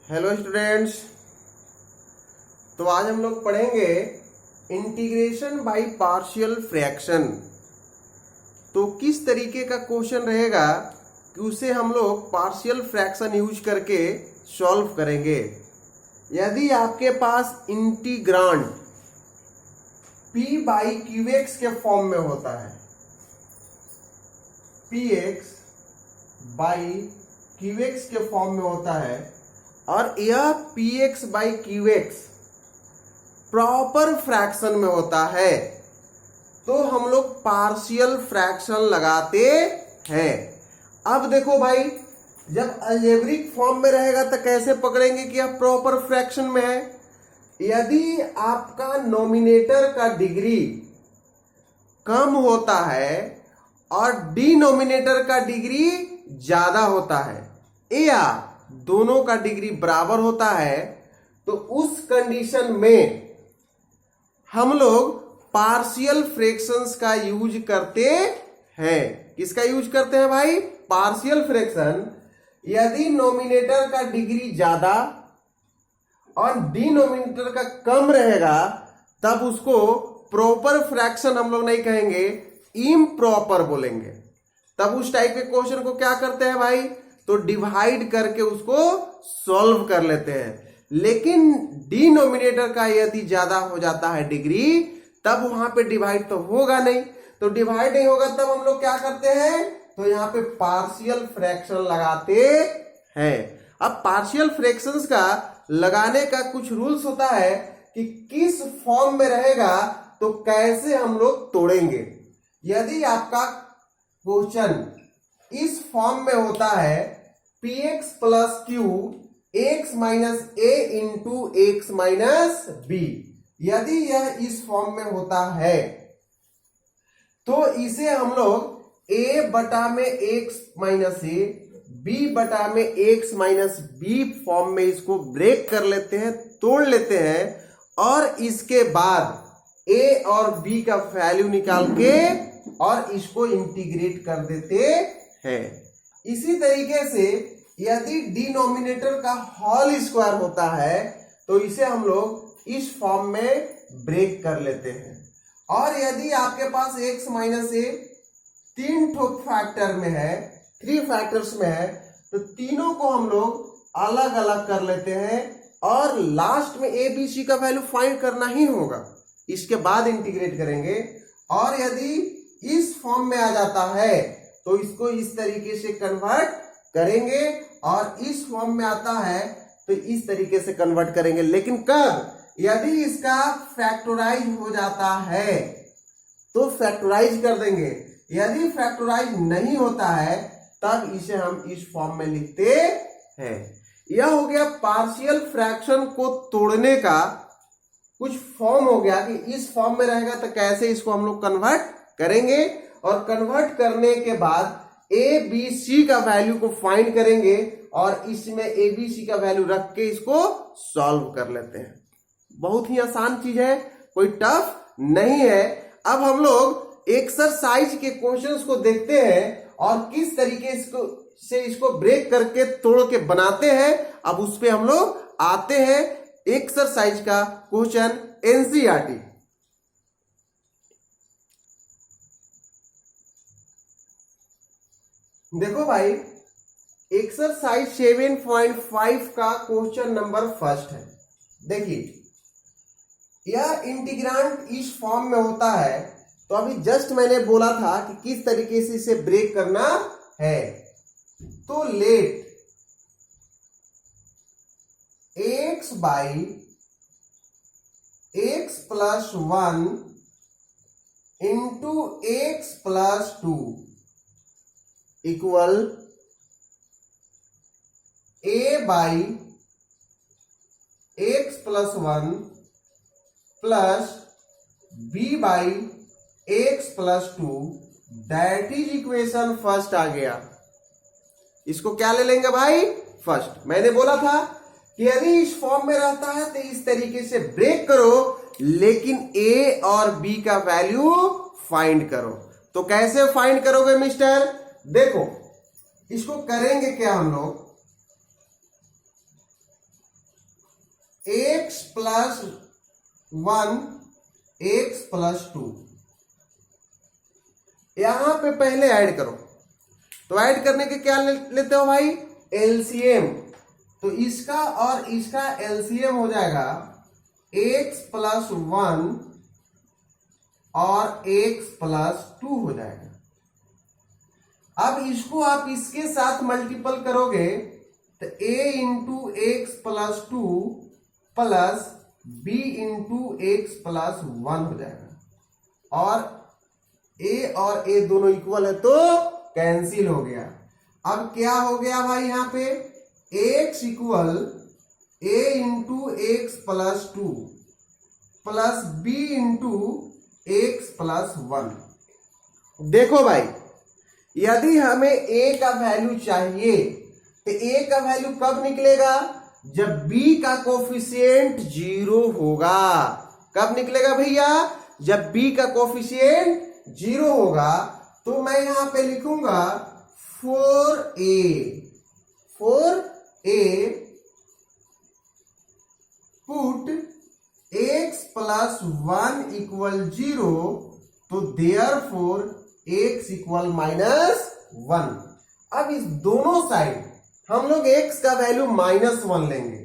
Hello students. तो आज हम लोग पढ़ेंगे इंटीग्रेशन बाय पार्शियल फ्रैक्शन। तो किस तरीके का क्वेश्चन रहेगा कि उसे हम लोग पार्शियल फ्रैक्शन यूज करके सॉल्व करेंगे। यदि आपके पास integrand p by Q X के फॉर्म में होता है, px बाई क्यू एक्स के फॉर्म में होता है और यह px by Q X proper fraction में होता है, तो हम लोग पार्शियल फ्रैक्शन लगाते हैं। अब देखो भाई, जब अलजेब्रिक फॉर्म में रहेगा तो कैसे पकड़ेंगे कि यह प्रॉपर फ्रैक्शन में है। यदि आपका नोमिनेटर का डिग्री कम होता है और डिनोमिनेटर का डिग्री ज्यादा होता है या दोनों का डिग्री बराबर होता है, तो उस कंडीशन में हम लोग पार्शियल फ्रैक्शंस का यूज करते हैं। किसका यूज करते हैं भाई? Partial fraction. यदि नोमिनेटर का डिग्री ज्यादा और डिनोमिनेटर का कम रहेगा तब उसको प्रॉपर फ्रैक्शन हम लोग नहीं कहेंगे, इम्प्रॉपर बोलेंगे। तब उस टाइप के क्वेश्चन को क्या करते हैं भाई? तो डिवाइड करके उसको सॉल्व कर लेते हैं। लेकिन डिनोमिनेटर का यदि ज्यादा हो जाता है डिग्री, तब वहां पे डिवाइड तो होगा नहीं। तो डिवाइड नहीं होगा तब हम लोग क्या करते हैं? तो यहाँ पे पार्शियल फ्रैक्शन लगाते हैं। अब पार्शियल फ्रैक्शंस का लगाने का कुछ रूल्स होता है कि किस फॉर्म में रहेगा तो कैसे हम लोग तोड़ेंगे। यदि आपका क्वेश्चन इस फॉर्म में होता है px plus Q X minus A into X minus B, यदि यह इस फॉर्म में होता है तो इसे हम लोग a बटा में एक्स माइनस ए, b बटा में एक्स माइनस बी फॉर्म में इसको ब्रेक कर लेते हैं, तोड़ लेते हैं और इसके बाद a और b का वैल्यू निकाल के और इसको इंटीग्रेट कर देते हैं। इसी तरीके से यदि डिनोमिनेटर का होल स्क्वायर होता है तो इसे हम लोग इस फॉर्म में ब्रेक कर लेते हैं। और यदि आपके पास x माइनस ए तीन ठोक फैक्टर में है, 3 फैक्टर्स में है, तो तीनों को हम लोग अलग अलग कर लेते हैं और लास्ट में ए बी सी का वैल्यू फाइंड करना ही होगा, इसके बाद इंटीग्रेट करेंगे। और यदि इस फॉर्म में आ जाता है तो इसको इस तरीके से कन्वर्ट करेंगे और इस फॉर्म में आता है तो इस तरीके से कन्वर्ट करेंगे। लेकिन कब? यदि इसका फैक्टराइज हो जाता है तो फैक्टराइज कर देंगे। यदि फैक्टराइज नहीं होता है तब इसे हम इस फॉर्म में लिखते हैं। यह हो गया पार्शियल फ्रैक्शन को तोड़ने का कुछ फॉर्म हो गया कि इस फॉर्म में रहेगा तो कैसे इसको हम लोग कन्वर्ट करेंगे। और कन्वर्ट करने के बाद ए बी सी का वैल्यू को फाइंड करेंगे और इसमें ए बी सी का वैल्यू रख के इसको सॉल्व कर लेते हैं। बहुत ही आसान चीज है, कोई टफ नहीं है। अब हम लोग एक्सरसाइज के क्वेश्चंस को देखते हैं और किस तरीके से इसको ब्रेक करके तोड़ के बनाते हैं। अब उस पे हम लोग आते हैं। एक्सरसाइज का क्वेश्चन एनसीईआरटी। देखो भाई, एक्सरसाइज 7.5 का क्वेश्चन नंबर फर्स्ट है। देखिए, यह इंटीग्रांड इस फॉर्म में होता है, तो अभी जस्ट मैंने बोला था कि किस तरीके से इसे ब्रेक करना है। तो let X by X plus 1 into X plus 2 equal A by X plus 1 plus B by X plus 2, that is equation first आ गया। इसको क्या ले लेंगे भाई? फर्स्ट। मैंने बोला था कि यदि इस फॉर्म में रहता है तो इस तरीके से ब्रेक करो, लेकिन ए और बी का वैल्यू फाइंड करो। तो कैसे फाइंड करोगे मिस्टर? देखो, इसको करेंगे क्या हम लोग? X plus 1 x plus 2। यहां पे पहले ऐड करो, तो ऐड करने के क्या लेते हो भाई, एलसीएम। तो इसका और इसका एलसीएम हो जाएगा एक्स प्लस 1 और एक्स प्लस 2 हो जाएगा। अब इसको आप इसके साथ मल्टीपल करोगे तो a into X plus 2 plus b into X plus 1 हो जाएगा। और a दोनों इक्वल है तो कैंसिल हो गया। अब क्या हो गया भाई, यहां पे x equal a into X plus 2 plus b into X plus 1। देखो भाई, यदि हमें a का वैल्यू चाहिए तो a का वैल्यू कब निकलेगा, जब b का कोफिशिएंट 0 होगा। कब निकलेगा भैया, जब b का कोफिशिएंट 0 होगा। तो मैं यहां पे लिखूंगा 4a put x plus 1 equal 0, तो देयरफॉर x इक्वल -1। अब इस दोनों साइड हम लोग x का वैल्यू -1 लेंगे,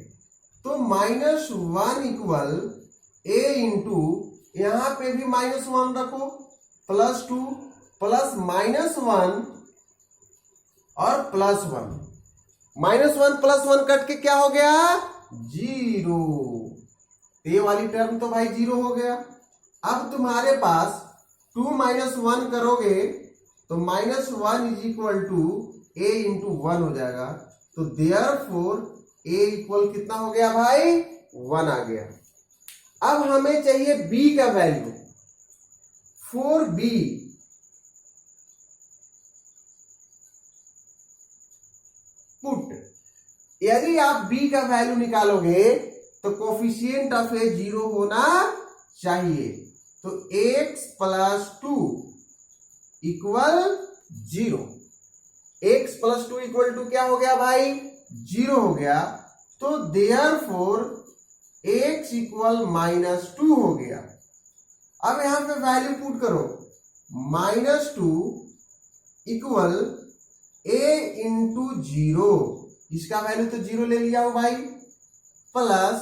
तो -1 इक्वल a इंटू, यहां पे भी -1 रखो, प्लस 2 प्लस -1 और प्लस 1। -1 प्लस 1 कट के क्या हो गया, 0। ये वाली टर्म तो भाई 0 हो गया। अब तुम्हारे पास 2 - 1 करोगे तो -1 is equal to a into 1 हो जाएगा। तो देयरफॉर a इक्वल कितना हो गया भाई, 1 आ गया। अब हमें चाहिए b का वैल्यू, 4b पुट, यदि आप b का वैल्यू निकालोगे तो कोफिशिएंट ऑफ ए 0 होना चाहिए। तो x plus 2 equal 0, x plus 2 equal to क्या हो गया भाई, 0 हो गया। तो देयरफॉर x इक्वल -2 हो गया। अब यहां पे वैल्यू पुट करो, -2 इक्वल a इंटू 0, इसका वैल्यू तो 0 ले लिया हो भाई, plus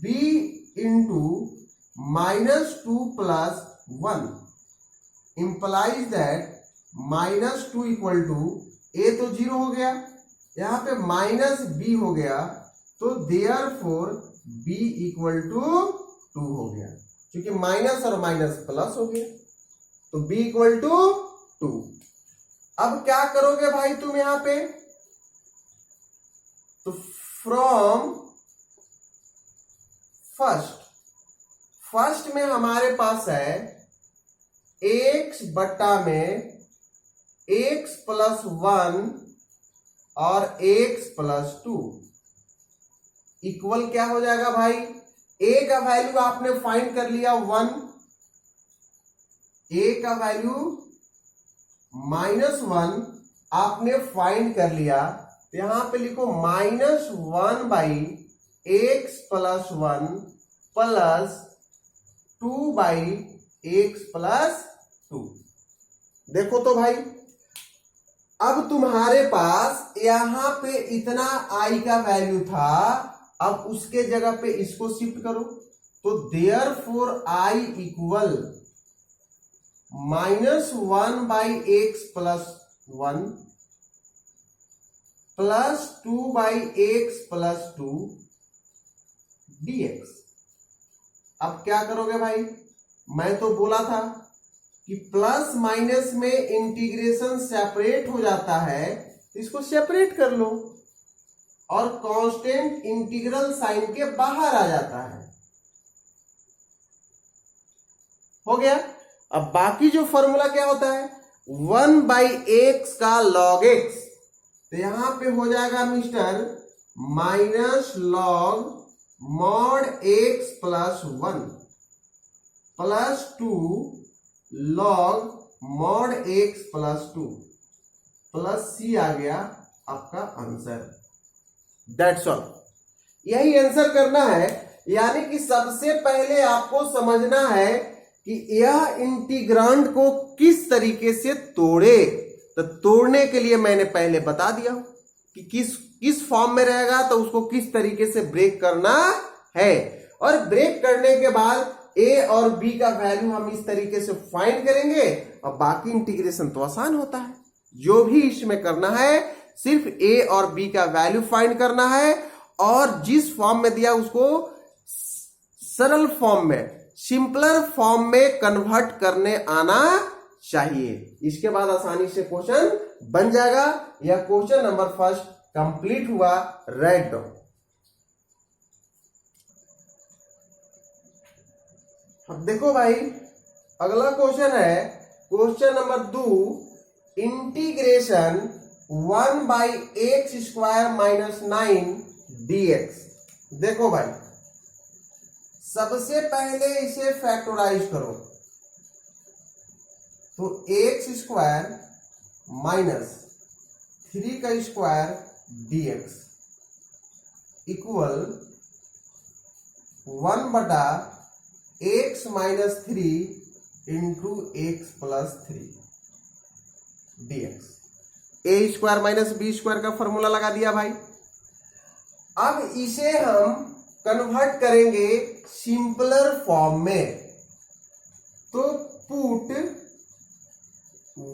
b into -2 plus 1 implies that -2 equal to a तो 0 हो गया, यहां पे -b हो गया, तो देयरफॉर b इक्वल टू 2 हो गया, क्योंकि माइनस और माइनस प्लस हो गया, तो b इक्वल टू 2। अब क्या करोगे भाई तुम यहां पे, तो फ्रॉम फर्स्ट में हमारे पास है x बट्टा में x प्लस 1 और x प्लस 2 इक्वल क्या हो जाएगा भाई, a का वैल्यू आपने फाइंड कर लिया 1, a का वैल्यू -1 आपने फाइंड कर लिया। तो यहां पे लिखो -1 by x plus 1 plus 2 by x plus 2। देखो तो भाई, अब तुम्हारे पास यहां पे इतना i का वैल्यू था, अब उसके जगह पे इसको शिफ्ट करो, तो therefore i equal -1 by x plus 1 plus 2 by x plus 2 dx। अब क्या करोगे भाई, मैं तो बोला था कि प्लस माइनस में इंटीग्रेशन सेपरेट हो जाता है, इसको सेपरेट कर लो और कांस्टेंट इंटीग्रल साइन के बाहर आ जाता है। हो गया। अब बाकी जो फॉर्मूला क्या होता है, 1 बाई एक्स का लॉग एक्स, तो यहां पे हो जाएगा mister minus log mod X plus 1 plus 2 log mod X plus 2 plus C आ गया आपका आंसर। That's all. यही आंसर करना है। यानी कि सबसे पहले आपको समझना है कि यह इंटीग्रांड को किस तरीके से तोड़े। तो तोड़ने के लिए मैंने पहले बता दिया कि किस फॉर्म में रहेगा, तो उसको किस तरीके से ब्रेक करना है। और ब्रेक करने के बाद ए और बी का वैल्यू हम इस तरीके से फाइंड करेंगे और बाकी इंटीग्रेशन तो आसान होता है। जो भी इसमें करना है सिर्फ ए और बी का वैल्यू फाइंड करना है और जिस फॉर्म में दिया उसको सरल फॉर्म में, सिंपलर फॉर्म में कन्वर्ट करने आना चाहिए। इसके बाद आसानी से क्वेश्चन बन जाएगा। यह क्वेश्चन नंबर फर्स्ट कंप्लीट हुआ। Write down. अब देखो भाई, अगला क्वेश्चन है question number 2, integration 1/x² - 9 dx। देखो भाई, सबसे पहले इसे फैक्टराइज करो तो x² - 3² dx equal 1/x - 3 into x + 3 dx। a² - b² का फॉर्मूला लगा दिया भाई। अब इसे हम कन्वर्ट करेंगे सिंपलर फॉर्म में, तो put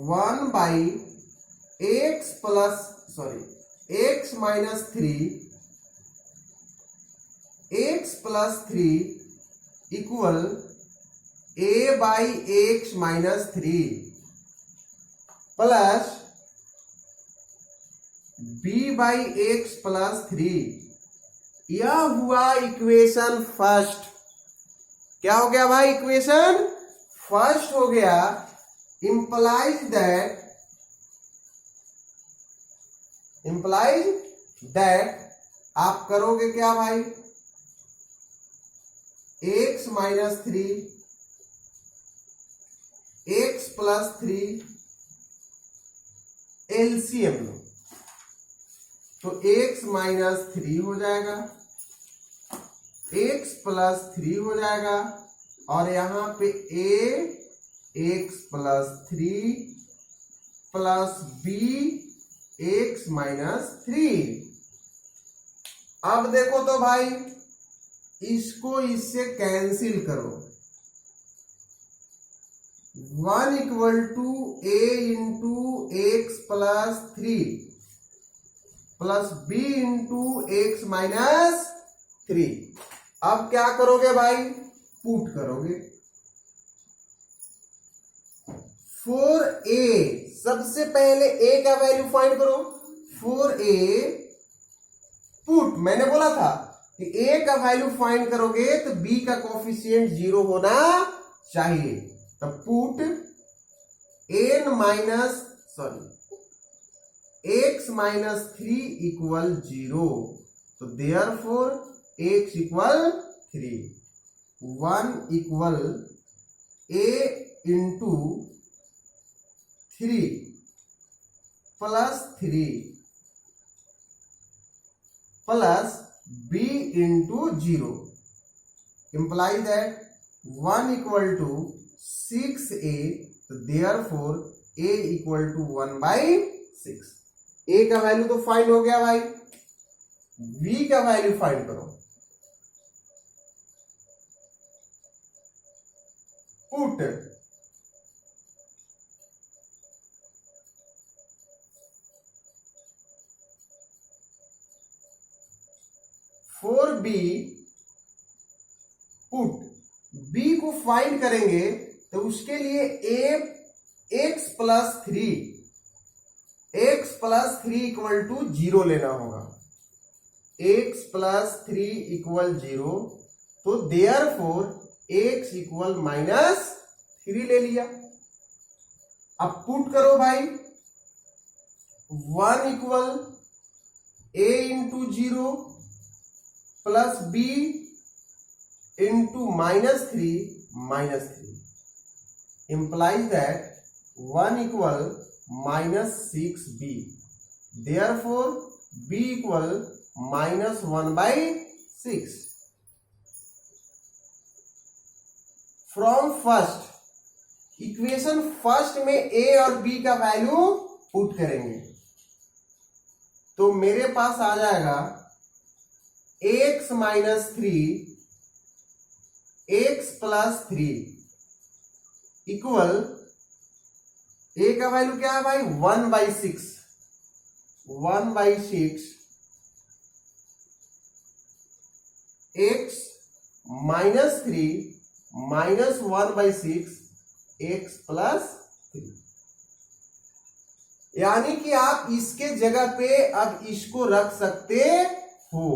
1/x + 3 equal a/x - 3 plus b/x + 3। यह हुआ इक्वेशन फर्स्ट। क्या हो गया भाई? इक्वेशन फर्स्ट हो गया। implies that आप करोगे क्या भाई? x - 3 x + 3 एलसीएम लो, तो x - 3 हो जाएगा, x + 3 हो जाएगा और यहां पे x + 3 प्लस x - 3। अब देखो तो भाई, इसको इससे कैंसिल करो। 1 = a into x + 3 plus b into x - 3। अब क्या करोगे भाई? पुट करोगे। 4a, सबसे पहले a का वैल्यू फाइंड करो। 4a पुट, मैंने बोला था कि a का वैल्यू फाइंड करोगे तो b का कोफिशिएंट 0 होना चाहिए। तो पुट x - 3 इक्वल 0, तो therefore x equal 3। 1 equal a into 3 plus 3 plus b into 0 implies that 1 = 6a, तो देयरफॉर a = 1/6। a का वैल्यू तो फाइंड हो गया भाई, b का वैल्यू फाइंड करो। पुट 4b, पुट b को फाइंड करेंगे तो उसके लिए x + 3 = 0 लेना होगा। x + 3 = 0, तो देयरफॉर x = -3 ले लिया। अब पुट करो भाई। 1 equal a into 0 plus b into -3 implies that 1 equal -6b, therefore b equal -1/6। 6 from first equation first में ए और बी का वैल्यू पुट करेंगे तो मेरे पास आ जाएगा x minus 3 x plus 3 equal A का वैल्यू क्या है भाई 1/6 x minus 3 minus 1/6 x plus 3 यानी कि आप इसके जगह पे अब इसको रख सकते हो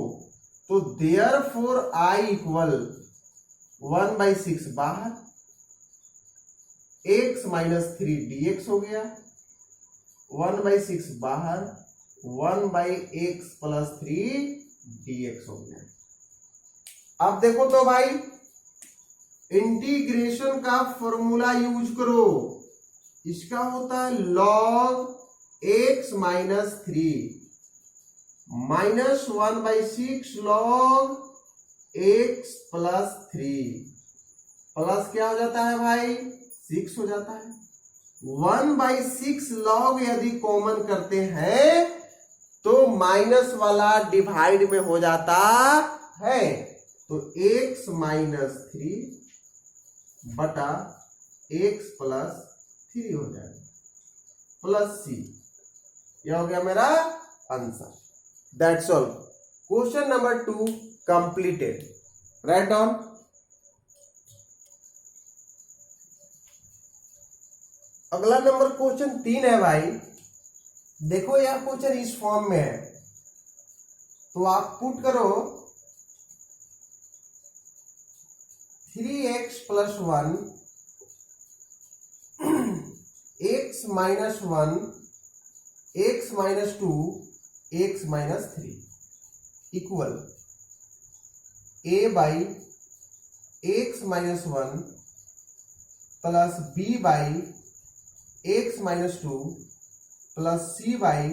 तो देयरफॉर I इक्वल 1/6 बाहर x माइनस 3 dx हो गया 1/6 बाहर 1/x प्लस 3 dx हो गया। अब देखो तो भाई इंटीग्रेशन का फॉर्मूला यूज करो इसका होता है log x minus 3 minus 1/6 log x plus 3 plus क्या हो जाता है भाई 6 हो जाता है 1/6 log यदि कॉमन करते हैं तो माइनस वाला डिवाइड में हो जाता है तो x माइनस 3 बटा x प्लस 3 हो जाएगा प्लस c यह हो गया मेरा answer. That's all. Question number 2 completed. Write down. अगला नंबर क्वेश्चन 3 है भाई। देखो यह क्वेश्चन इस फॉर्म में है तो आप पुट करो 3x plus 1 x minus 1 x minus 2 x minus 3 equal a by x minus 1 plus b by x minus 2 plus c by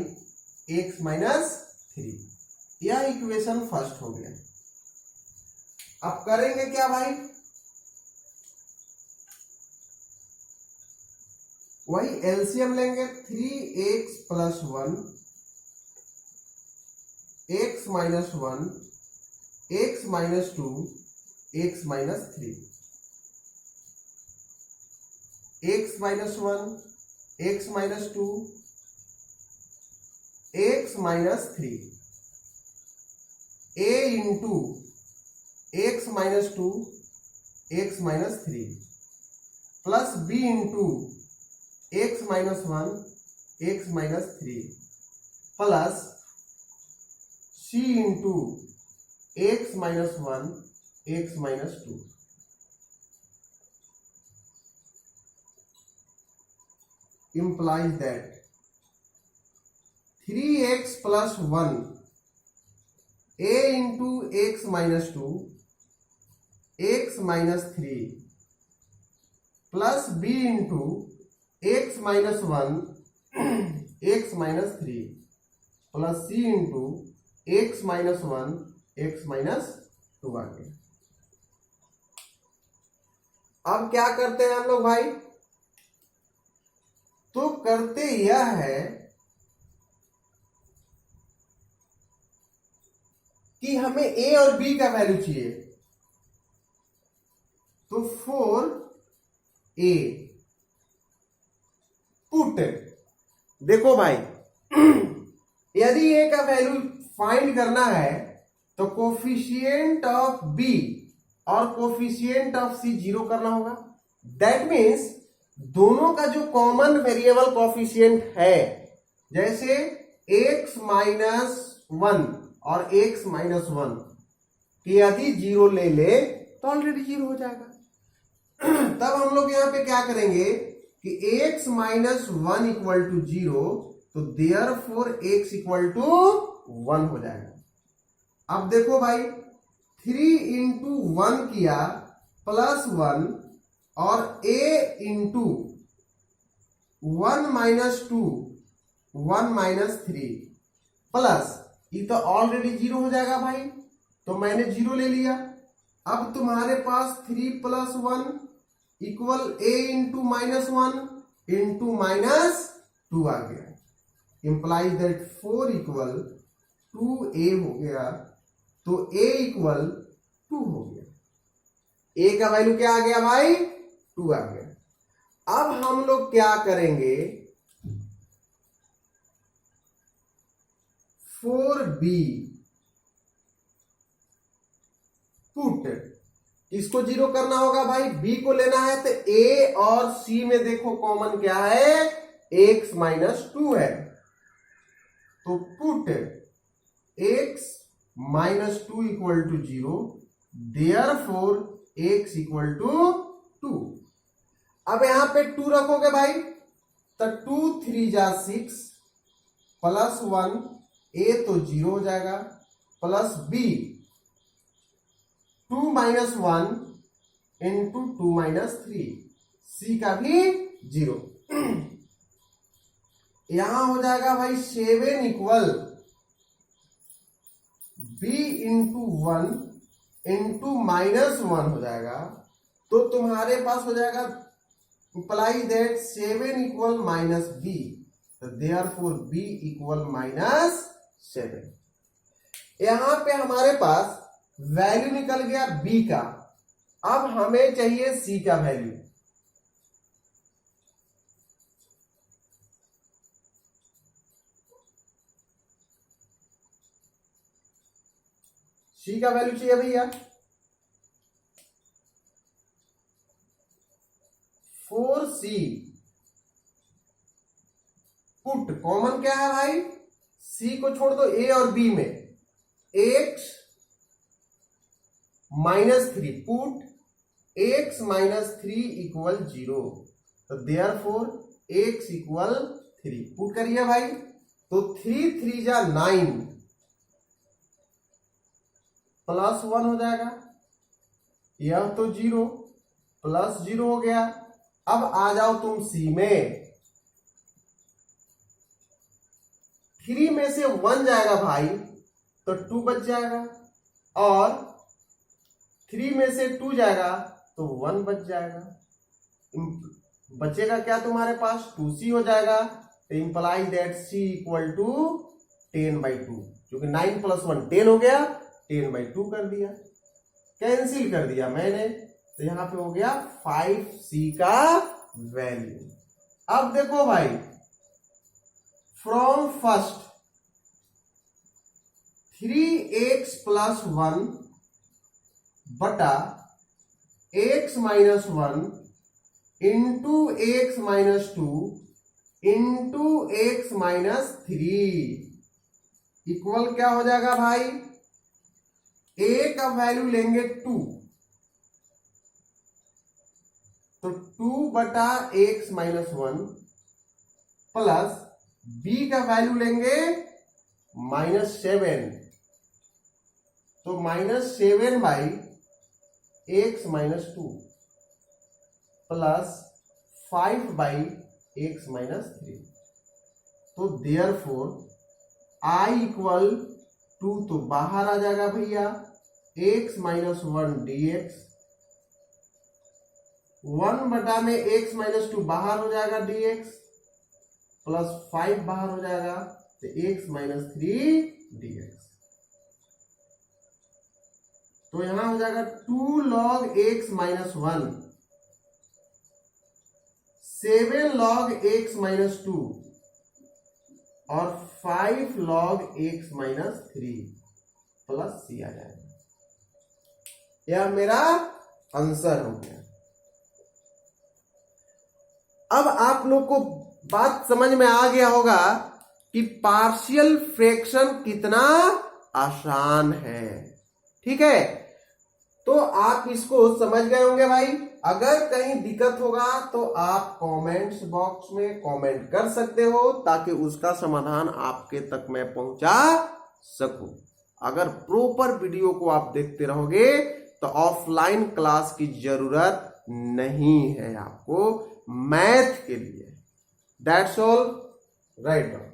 x minus 3। यह इक्वेशन फर्स्ट हो गया। अब करेंगे क्या भाई वही एलसीएम लेंगे 3x plus 1 x minus 1 x minus 2 x minus 3 x minus 1 x minus 2 x minus 3 a into x minus 2 x minus 3 plus b into x minus 1 x minus 3 plus c into x minus 1 x minus 2 implies that 3x plus 1 a into x minus 2 x minus 3 plus b into x minus 1 x minus 3 plus c into x minus 1 x minus 2 आ गया। अब क्या करते हैं हम लोग भाई तो करते यह है कि हमें a और b का वैल्यू चाहिए तो फॉर a पुट देखो भाई यदि a का वैल्यू फाइंड करना है तो कोफिशिएंट ऑफ b और कोफिशिएंट ऑफ c जीरो करना होगा। दैट मीन्स दोनों का जो कॉमन वेरिएबल कोफिशिएंट है जैसे x माइनस 1 और x माइनस 1 कि यदि जीरो ले ले तो ऑलरेडी जीरो हो जाएगा। तब हम लोग यहां पे क्या करेंगे कि x माइनस 1 इक्वल टू 0 तो देयरफॉर x इक्वल टू 1 हो जाएगा। अब देखो भाई 3 इंटू 1 किया प्लस 1 और a into 1 minus 2 1 minus 3 plus ये तो ऑलरेडी जीरो हो जाएगा भाई तो मैंने 0 ले लिया। अब तुम्हारे पास 3 + 1 इक्वल a इंटू -1 इंटू -2 आ गया। इंप्लाइज दैट 4 इक्वल 2a हो गया, तो a इक्वल 2 हो गया। a का वैल्यू क्या आ गया भाई? 2 आ गया। अब हम लोग क्या करेंगे, 4b पुट, इसको 0 करना होगा भाई, b को लेना है, तो a और c में देखो कॉमन क्या है, x - 2 है, तो put x - 2 equal to 0, therefore x equal to 2। अब यहां पे 2 रखोगे भाई, तो 2 3 जा 6 प्लस 1, a तो 0 हो जाएगा, प्लस b 2 - 1 इंटू 2 - 3, c का भी 0। यहां हो जाएगा भाई 7 इक्वल b इंटू 1 इंटू -1 हो जाएगा, तो तुम्हारे पास हो जाएगा इंप्लाई दैट 7 इक्वल -b, तो देयरफॉर b इक्वल -7। यहां पे हमारे पास वैल्यू निकल गया b का। अब हमें चाहिए c का वैल्यू। c का वैल्यू चाहिए भैया 4c पुट, कॉमन क्या है भाई, c को छोड़ दो a और b में, x -3 पुट x -3 इक्वल 0, तो देयरफॉर x इक्वल 3 पुट करिए भाई, तो 3 3 जा 9 प्लस 1 हो जाएगा, यह तो 0 प्लस 0 हो गया। अब आ जाओ तुम c में, 3 में से 1 जाएगा भाई, तो 2 बच जाएगा, और 3 में से 2 जाएगा तो 1 बच जाएगा। बचेगा क्या तुम्हारे पास, 2c हो जाएगा, तो imply that c equal to 10/2, क्योंकि 9 + 1 10 हो गया, 10/2 कर दिया, कैंसिल कर दिया मैंने, तो यहां पे हो गया 5c का वैल्यू। अब देखो भाई, फ्रॉम फर्स्ट 3x + 1 बटा x - 1 into x - 2 into x - 3 equal क्या हो जाएगा भाई, a का वैल्यू लेंगे 2, तो 2 बटा x - 1 प्लस b का वैल्यू लेंगे -7, तो -7 by x - 2 plus 5 by x - 3, तो देयरफॉर i इक्वल 2 तो बाहर आ जाएगा भैया, x - 1 dx, 1 बटा में x - 2 बाहर हो जाएगा dx, प्लस 5 बाहर हो जाएगा, तो x - 3 dx, तो यहां हो जाएगा 2 log x - 1, 7 log x - 2 और 5 log x - 3 प्लस c आ जाएगा। यह मेरा आंसर हो गया। अब आप लोग को बात समझ में आ गया होगा कि पार्शियल फ्रैक्शन कितना आसान है, ठीक है, तो आप इसको समझ गए होंगे भाई। अगर कहीं दिक्कत होगा तो आप कमेंट्स बॉक्स में कमेंट कर सकते हो, ताकि उसका समाधान आपके तक मैं पहुंचा सकूं। अगर प्रॉपर वीडियो को आप देखते रहोगे तो ऑफलाइन क्लास की जरूरत नहीं है आपको मैथ के लिए। That's all, right.